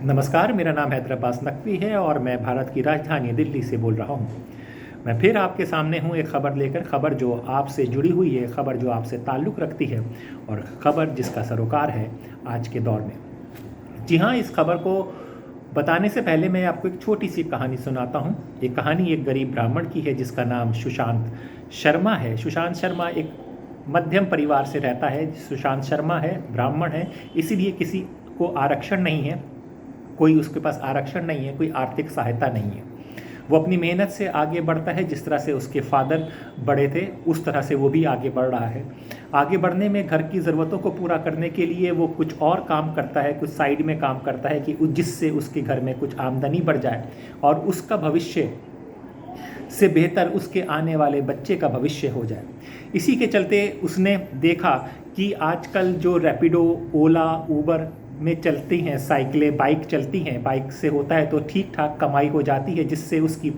नमस्कार, मेरा नाम हैदर अब्बास नकवी है और मैं भारत की राजधानी दिल्ली से बोल रहा हूँ। मैं फिर आपके सामने हूँ एक ख़बर लेकर, ख़बर जो आपसे जुड़ी हुई है, ख़बर जो आपसे ताल्लुक़ रखती है और ख़बर जिसका सरोकार है आज के दौर में। जी हाँ, इस ख़बर को बताने से पहले मैं आपको एक छोटी सी कहानी सुनाता हूँ। ये कहानी एक गरीब ब्राह्मण की है जिसका नाम सुशांत शर्मा है। सुशांत शर्मा एक मध्यम परिवार से रहता है। सुशांत शर्मा है, ब्राह्मण है, इसीलिए किसी को आरक्षण नहीं है, कोई उसके पास आरक्षण नहीं है, कोई आर्थिक सहायता नहीं है। वो अपनी मेहनत से आगे बढ़ता है। जिस तरह से उसके फादर बड़े थे उस तरह से वो भी आगे बढ़ रहा है। आगे बढ़ने में घर की ज़रूरतों को पूरा करने के लिए वो कुछ और काम करता है, कुछ साइड में काम करता है कि जिससे उसके घर में कुछ आमदनी बढ़ जाए और उसका भविष्य से बेहतर उसके आने वाले बच्चे का भविष्य हो जाए। इसी के चलते उसने देखा कि आजकल जो रैपिडो, ओला, ऊबर में चलती हैं साइकिलें, बाइक चलती हैं, बाइक से होता है तो ठीक ठाक कमाई हो जाती है जिससे उसकी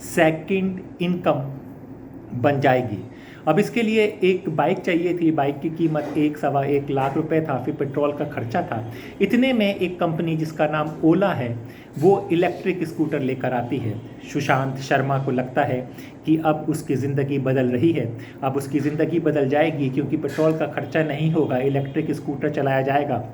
सेकंड इनकम बन जाएगी। अब इसके लिए एक बाइक चाहिए थी। बाइक की कीमत 1-1.25 लाख रुपए था, फिर पेट्रोल का खर्चा था। इतने में एक कंपनी जिसका नाम ओला है वो इलेक्ट्रिक स्कूटर लेकर आती है। सुशांत शर्मा को लगता है कि अब उसकी ज़िंदगी बदल रही है, अब उसकी ज़िंदगी बदल जाएगी क्योंकि पेट्रोल का खर्चा नहीं होगा, इलेक्ट्रिक स्कूटर चलाया जाएगा,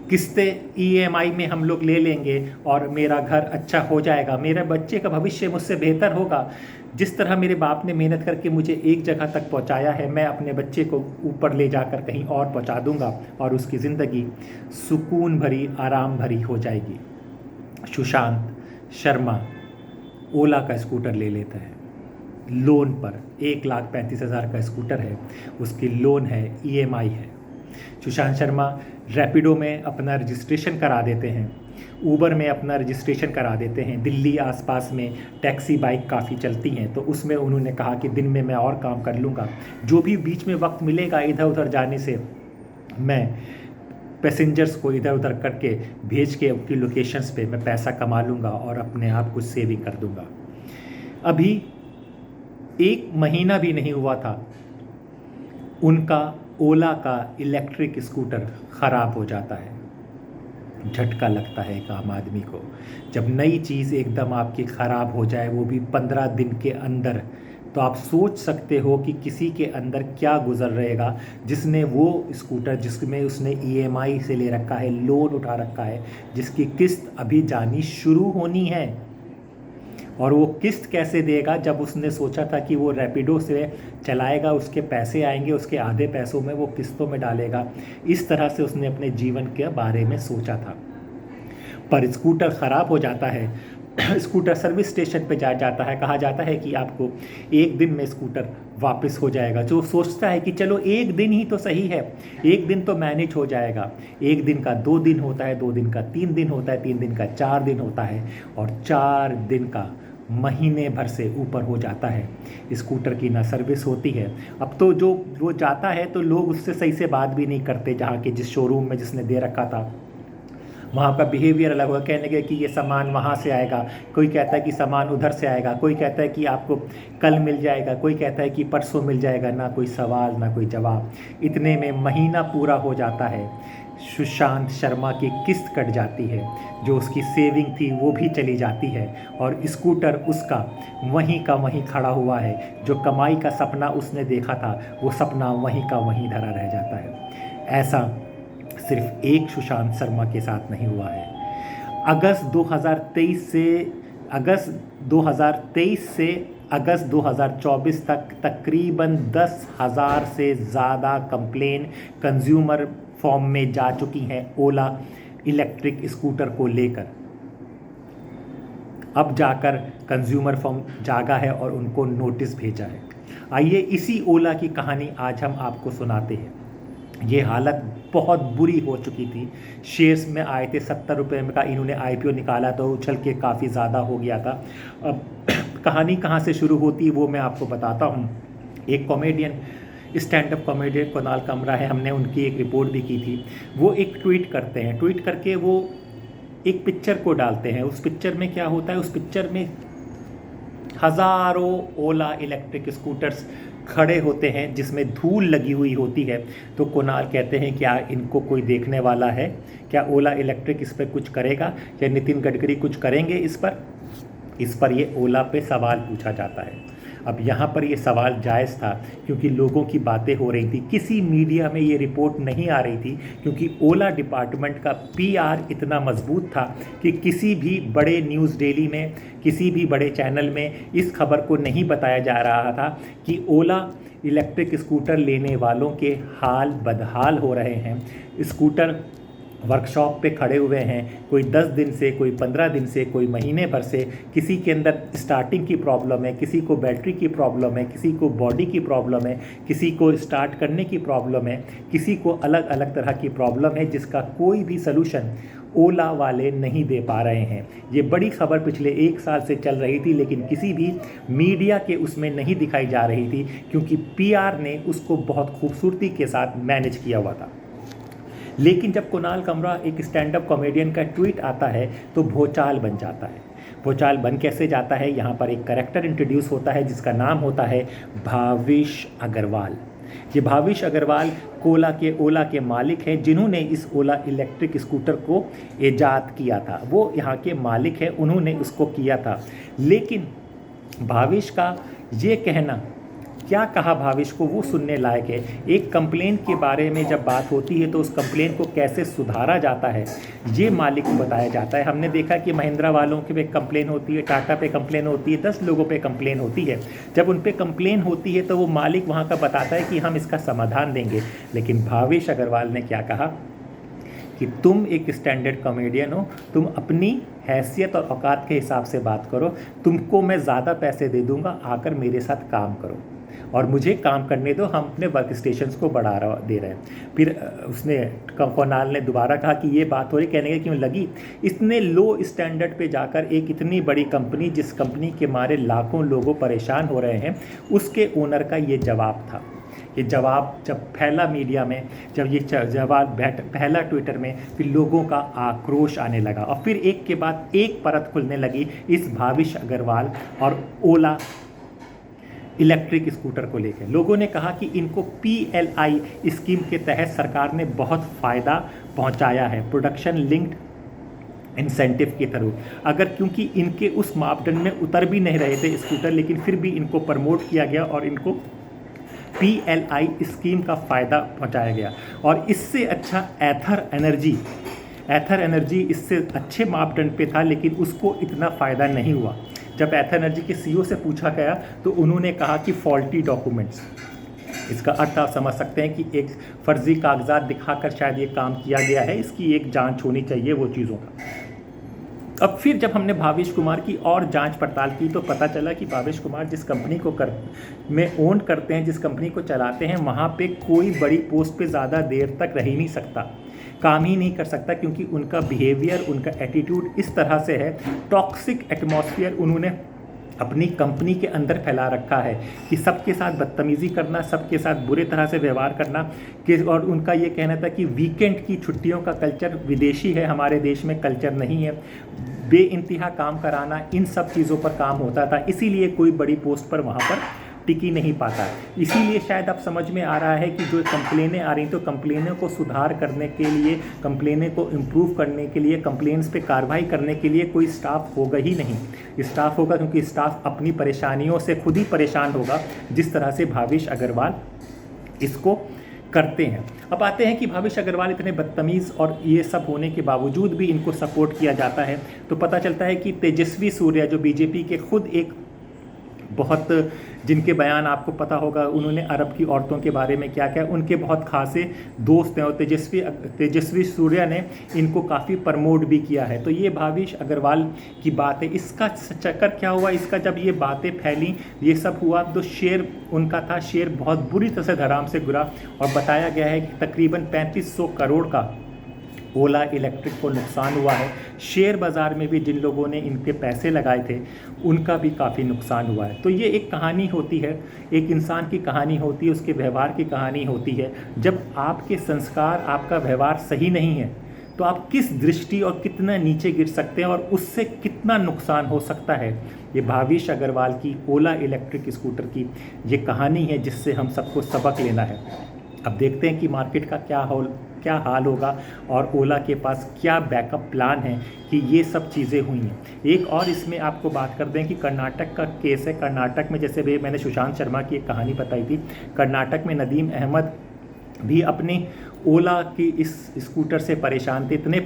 किस्तें ईएमआई में हम लोग ले लेंगे और मेरा घर अच्छा हो जाएगा, मेरे बच्चे का भविष्य मुझसे बेहतर होगा। जिस तरह मेरे बाप ने मेहनत करके मुझे एक जगह तक पहुंचाया है, मैं अपने बच्चे को ऊपर ले जाकर कहीं और पहुंचा दूंगा और उसकी ज़िंदगी सुकून भरी, आराम भरी हो जाएगी। सुशांत शर्मा ओला का स्कूटर ले लेता है लोन पर। 1,35,000 का स्कूटर है, उसकी लोन है, ईएमआई है। सुशांत शर्मा रैपिडो में अपना रजिस्ट्रेशन करा देते हैं, ऊबर में अपना रजिस्ट्रेशन करा देते हैं। दिल्ली आसपास में टैक्सी बाइक काफ़ी चलती हैं तो उसमें उन्होंने कहा कि दिन में मैं और काम कर लूँगा, जो भी बीच में वक्त मिलेगा इधर उधर जाने से मैं पैसेंजर्स को इधर उधर करके भेज के उनकी लोकेशंस पे मैं पैसा कमा लूँगा और अपने आप कुछ सेविंग कर दूँगा। अभी 1 महीना भी नहीं हुआ था, उनका ओला का इलेक्ट्रिक स्कूटर ख़राब हो जाता है। झटका लगता है एक आम आदमी को जब नई चीज़ एकदम आपकी ख़राब हो जाए, वो भी 15 दिन के अंदर। तो आप सोच सकते हो कि किसी के अंदर क्या गुज़र रहेगा जिसने वो स्कूटर, जिसमें उसने ईएमआई से ले रखा है, लोन उठा रखा है, जिसकी किस्त अभी जानी शुरू होनी है। और वो किस्त कैसे देगा जब उसने सोचा था कि वो रैपिडो से चलाएगा, उसके पैसे आएंगे, उसके आधे पैसों में वो किस्तों में डालेगा। इस तरह से उसने अपने जीवन के बारे में सोचा था। पर स्कूटर ख़राब हो जाता है। स्कूटर सर्विस स्टेशन पे जाता है, कहा जाता है कि आपको 1 दिन में स्कूटर वापस हो जाएगा। जो सोचता है कि चलो 1 दिन ही तो सही है, 1 दिन तो मैनेज हो जाएगा। 1 दिन का 2 दिन होता है, 2 दिन का 3 दिन होता है, 3 दिन का 4 दिन होता है और 4 दिन का महीने भर से ऊपर हो जाता है। स्कूटर की ना सर्विस होती है। अब तो जो वो जाता है तो लोग उससे सही से बात भी नहीं करते। जहाँ के जिस शोरूम में जिसने दे रखा था वहाँ का बिहेवियर अलग होगा। कहने लगे कि ये सामान वहाँ से आएगा, कोई कहता है कि सामान उधर से आएगा, कोई कहता है कि आपको कल मिल जाएगा, कोई कहता है कि परसों मिल जाएगा। ना कोई सवाल ना कोई जवाब। इतने में महीना पूरा हो जाता है। सुशांत शर्मा की किस्त कट जाती है, जो उसकी सेविंग थी वो भी चली जाती है और स्कूटर उसका वहीं का वहीं खड़ा हुआ है। जो कमाई का सपना उसने देखा था वो सपना वहीं का वहीं धरा रह जाता है। ऐसा सिर्फ एक सुशांत शर्मा के साथ नहीं हुआ है। अगस्त 2023 से अगस्त 2024 तक तकरीबन 10,000 से ज़्यादा कंप्लेन कंज्यूमर फॉर्म में जा चुकी हैं ओला इलेक्ट्रिक स्कूटर को लेकर। अब जाकर कंज्यूमर फॉर्म जागा है और उनको नोटिस भेजा है। आइए इसी ओला की कहानी आज हम आपको सुनाते हैं। ये हालत बहुत बुरी हो चुकी थी। शेयर्स में आए थे 70 रुपये का, इन्होंने आईपीओ निकाला तो उछल के काफ़ी ज़्यादा हो गया था। अब कहानी कहाँ से शुरू होती है वो मैं आपको बताता हूँ। एक comedian, stand up comedian Kunal कमरा है, हमने उनकी एक रिपोर्ट भी की थी। वो एक ट्वीट करते हैं, ट्वीट करके वो एक पिक्चर को डालते हैं। उस पिक्चर में क्या होता है, उस पिक्चर में हज़ारों ओला इलेक्ट्रिक स्कूटर्स खड़े होते हैं जिसमें धूल लगी हुई होती है, तो कुणाल कहते हैं क्या इनको कोई देखने वाला है, क्या ओला इलेक्ट्रिक इस पर कुछ करेगा, या नितिन गडकरी कुछ करेंगे इस पर ये ओला पे सवाल पूछा जाता है। अब यहाँ पर ये सवाल जायज़ था क्योंकि लोगों की बातें हो रही थी, किसी मीडिया में ये रिपोर्ट नहीं आ रही थी क्योंकि ओला डिपार्टमेंट का पीआर इतना मजबूत था कि किसी भी बड़े न्यूज़ डेली में, किसी भी बड़े चैनल में इस खबर को नहीं बताया जा रहा था कि ओला इलेक्ट्रिक स्कूटर लेने वालों के हाल बदहाल हो रहे हैं। स्कूटर वर्कशॉप पे खड़े हुए हैं, कोई 10 दिन से, कोई 15 दिन से, कोई महीने भर से, किसी के अंदर स्टार्टिंग की प्रॉब्लम है, किसी को बैटरी की प्रॉब्लम है, किसी को बॉडी की प्रॉब्लम है, किसी को स्टार्ट करने की प्रॉब्लम है, किसी को अलग अलग तरह की प्रॉब्लम है जिसका कोई भी सलूशन ओला वाले नहीं दे पा रहे हैं। ये बड़ी खबर पिछले 1 साल से चल रही थी लेकिन किसी भी मीडिया के उसमें नहीं दिखाई जा रही थी क्योंकि पीआर ने उसको बहुत खूबसूरती के साथ मैनेज किया हुआ था। लेकिन जब कुणाल कमरा एक स्टैंड अप कॉमेडियन का ट्वीट आता है तो भोचाल बन जाता है। भोचाल बन कैसे जाता है, यहाँ पर एक कैरेक्टर इंट्रोड्यूस होता है जिसका नाम होता है भाविश अग्रवाल। ये भाविश अग्रवाल ओला के मालिक हैं जिन्होंने इस ओला इलेक्ट्रिक स्कूटर को ईजाद किया था। वो यहाँ के मालिक हैं, उन्होंने उसको किया था। लेकिन भाविश का ये कहना, क्या कहा भाविश को, वो सुनने लायक है। एक कंप्लेन के बारे में जब बात होती है तो उस कंप्लेन को कैसे सुधारा जाता है ये मालिक को बताया जाता है। हमने देखा कि महिंद्रा वालों के पे कंप्लेन होती है, टाटा पे कंप्लेन होती है, 10 लोगों पे कंप्लेन होती है। जब उन पे कंप्लेन होती है तो वो मालिक वहाँ का बताता है कि हम इसका समाधान देंगे। लेकिन भाविश अग्रवाल ने क्या कहा कि तुम एक स्टैंडर्ड कॉमेडियन हो, तुम अपनी हैसियत और औकात के हिसाब से बात करो, तुमको मैं ज़्यादा पैसे दे दूँगा, आकर मेरे साथ काम करो और मुझे काम करने दो, हम अपने वर्क स्टेशंस को दे रहे हैं। फिर उसने कुणाल ने दोबारा कहा कि ये बात हो रही, कहने के क्यों लगी, इतने लो स्टैंडर्ड पे जाकर एक इतनी बड़ी कंपनी, जिस कंपनी के मारे लाखों लोगों परेशान हो रहे हैं, उसके ओनर का ये जवाब था। ये जवाब जब फैला मीडिया में, जब ये जवाब फैला ट्विटर में, फिर लोगों का आक्रोश आने लगा और फिर एक के बाद एक परत खुलने लगी इस भाविश अग्रवाल और ओला इलेक्ट्रिक स्कूटर को लेकर। लोगों ने कहा कि इनको PLI स्कीम के तहत सरकार ने बहुत फ़ायदा पहुंचाया है, प्रोडक्शन लिंक्ड इंसेंटिव के थ्रू। अगर क्योंकि इनके उस मापदंड में उतर भी नहीं रहे थे स्कूटर, लेकिन फिर भी इनको प्रमोट किया गया और इनको PLI स्कीम का फ़ायदा पहुंचाया गया। और इससे अच्छा एथर एनर्जी इससे अच्छे मापदंड पे था, लेकिन उसको इतना फ़ायदा नहीं हुआ। जब एथर एनर्जी के CEO से पूछा गया तो उन्होंने कहा कि फॉल्टी डॉक्यूमेंट्स, इसका अर्थ आप समझ सकते हैं कि एक फर्जी कागजात दिखाकर शायद ये काम किया गया है, इसकी एक जांच होनी चाहिए वो चीज़ों का। अब फिर जब हमने भाविश कुमार की और जांच पड़ताल की तो पता चला कि भाविश कुमार जिस कंपनी को में ओन करते हैं, जिस कंपनी को चलाते हैं, वहाँ पे कोई बड़ी पोस्ट पे ज़्यादा देर तक रह ही नहीं सकता, काम ही नहीं कर सकता, क्योंकि उनका बिहेवियर, उनका एटीट्यूड इस तरह से है, टॉक्सिक एटमॉस्फेयर उन्होंने अपनी कंपनी के अंदर फैला रखा है कि सबके साथ बदतमीज़ी करना, सबके साथ बुरे तरह से व्यवहार करना कि, और उनका ये कहना था कि वीकेंड की छुट्टियों का कल्चर विदेशी है, हमारे देश में कल्चर नहीं है, बेइंतहा काम कराना, इन सब चीज़ों पर काम होता था। इसीलिए कोई बड़ी पोस्ट पर वहाँ पर टिकी नहीं पाता। इसीलिए शायद अब समझ में आ रहा है कि जो कंप्लेनें आ रही तो कंप्लेनों को सुधार करने के लिए, कंप्लेनें को इम्प्रूव करने के लिए, कंप्लेंट्स पे कार्रवाई करने के लिए कोई स्टाफ होगा ही नहीं। स्टाफ होगा क्योंकि स्टाफ अपनी परेशानियों से खुद ही परेशान होगा, जिस तरह से भाविश अग्रवाल इसको करते हैं। अब आते हैं कि भाविश अग्रवाल इतने बदतमीज़ और ये सब होने के बावजूद भी इनको सपोर्ट किया जाता है, तो पता चलता है कि तेजस्वी सूर्या जो बीजेपी के खुद एक बहुत, जिनके बयान आपको पता होगा, उन्होंने अरब की औरतों के बारे में क्या क्या, उनके बहुत खासे दोस्त हैं और तेजस्वी सूर्या ने इनको काफ़ी प्रमोट भी किया है। तो ये भाविश अग्रवाल की बात है। इसका चक्कर क्या हुआ, इसका जब ये बातें फैली, ये सब हुआ, तो शेयर उनका था, शेयर बहुत बुरी तरह से धराम से गिरा और बताया गया है कि तकरीबन 3500 करोड़ का ओला इलेक्ट्रिक को नुकसान हुआ है। शेयर बाज़ार में भी जिन लोगों ने इनके पैसे लगाए थे उनका भी काफ़ी नुकसान हुआ है। तो ये एक कहानी होती है, एक इंसान की कहानी होती है, उसके व्यवहार की कहानी होती है। जब आपके संस्कार, आपका व्यवहार सही नहीं है तो आप किस दृष्टि और कितना नीचे गिर सकते हैं और उससे कितना नुकसान हो सकता है। ये भाविश अग्रवाल की ओला इलेक्ट्रिक स्कूटर की ये कहानी है जिससे हम सबको सबक लेना है। अब देखते हैं कि मार्केट का क्या हाल होगा और ओला के पास क्या बैकअप प्लान है कि ये सब चीज़ें हुई हैं। एक और इसमें आपको बात कर दें कि कर्नाटक का केस है। कर्नाटक में जैसे भी मैंने सुशांत शर्मा की एक कहानी बताई थी, कर्नाटक में नदीम अहमद भी अपनी ओला की इस स्कूटर से परेशान थे, इतने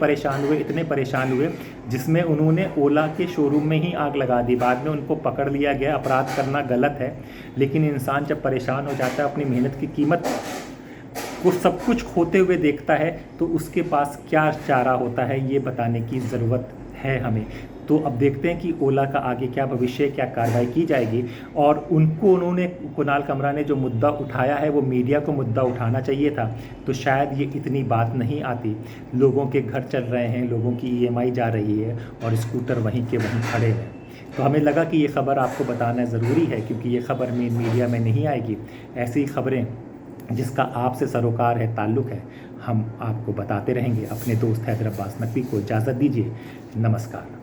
परेशान हुए जिसमें उन्होंने ओला के शोरूम में ही आग लगा दी। बाद में उनको पकड़ लिया गया। अपराध करना गलत है, लेकिन इंसान जब परेशान हो जाता है, अपनी मेहनत की कीमत को सब कुछ खोते हुए देखता है, तो उसके पास क्या चारा होता है ये बताने की ज़रूरत है हमें। तो अब देखते हैं कि ओला का आगे क्या भविष्य, क्या कार्रवाई की जाएगी। और उन्होंने कुणाल कमरा ने जो मुद्दा उठाया है वो मीडिया को मुद्दा उठाना चाहिए था, तो शायद ये इतनी बात नहीं आती। लोगों के घर चल रहे हैं, लोगों की EMI जा रही है और स्कूटर वहीं के वहीं खड़े हैं। तो हमें लगा कि ये खबर आपको बताना ज़रूरी है, क्योंकि ये खबर मेन मीडिया में नहीं आएगी। ऐसी खबरें जिसका आपसे सरोकार है, ताल्लुक़ है, हम आपको बताते रहेंगे। अपने दोस्त हैदर अब्बास नकवी को इजाज़त दीजिए। नमस्कार।